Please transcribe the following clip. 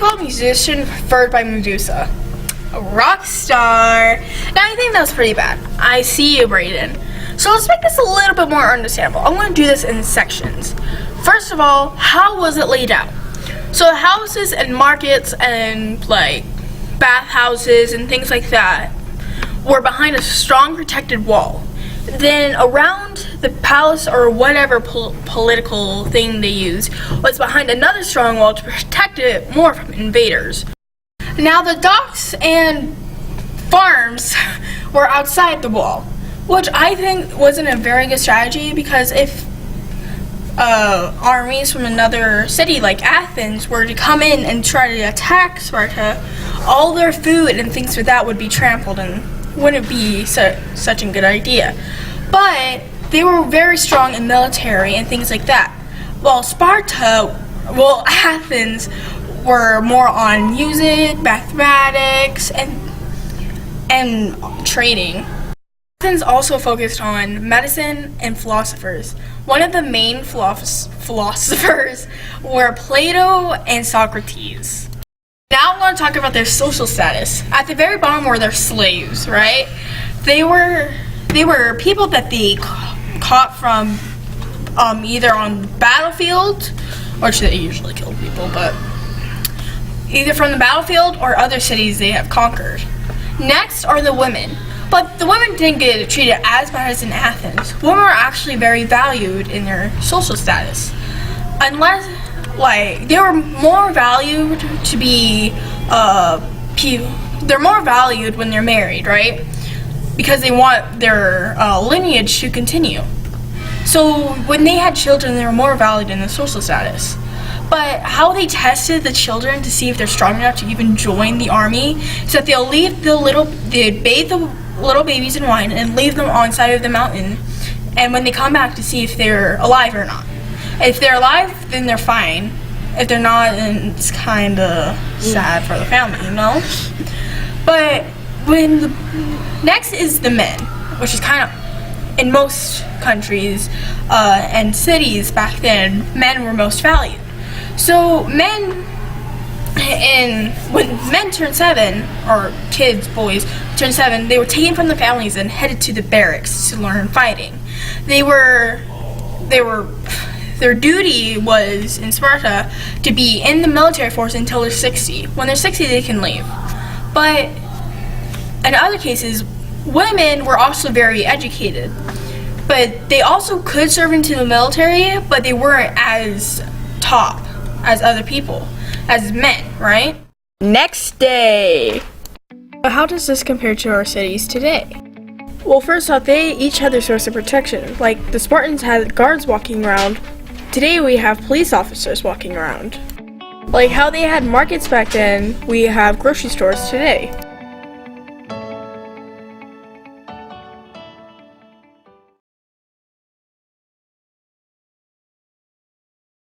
basketball musician preferred by Medusa. A rock star. Now I think that was pretty bad. I see you, Brayden. So let's make this a little bit more understandable. I'm going to do this in sections. First of all, how was it laid out? So houses and markets and like bathhouses and things like that were behind a strong protected wall. Then around the palace or whatever political thing they used was behind another strong wall to protect it more from invaders. Now the docks and farms were outside the wall, which I think wasn't a very good strategy, because if armies from another city like Athens were to come in and try to attack Sparta, all their food and things like that would be trampled and wouldn't be such a good idea. But they were very strong in military and things like that, while Athens were more on music, mathematics, and trading. Athens also focused on medicine and philosophers. One of the main philosophers were Plato and Socrates. Now I'm going to talk about their social status. At the very bottom were their slaves, right? They were people that they caught from either on the battlefield, which they usually killed people, but either from the battlefield or other cities they have conquered. Next are the women. But the women didn't get treated as bad as in Athens. Women were actually very valued in their social status. Unless, they were more valued to be, they're more valued when they're married, right? Because they want their lineage to continue. So when they had children, they were more valued in the social status. But how they tested the children to see if they're strong enough to even join the army is that they'd bathe the little babies in wine and leave them on side of the mountain, and when they come back to see if they're alive or not. If they're alive, then they're fine. If they're not, then it's kind of sad for the family, you know? But next is the men, which is kind of, in most countries and cities back then, men were most valued. So when men turned 7, or kids, boys, turned 7, they were taken from the families and headed to the barracks to learn fighting. Their duty was, in Sparta, to be in the military force until they're 60. When they're 60, they can leave. But in other cases, women were also very educated. But they also could serve into the military, but they weren't as top as other people, as men, right? Next day. But how does this compare to our cities today? Well, first off, they each had their source of protection. Like, the Spartans had guards walking around. Today we have police officers walking around. Like how they had markets back then, we have grocery stores today.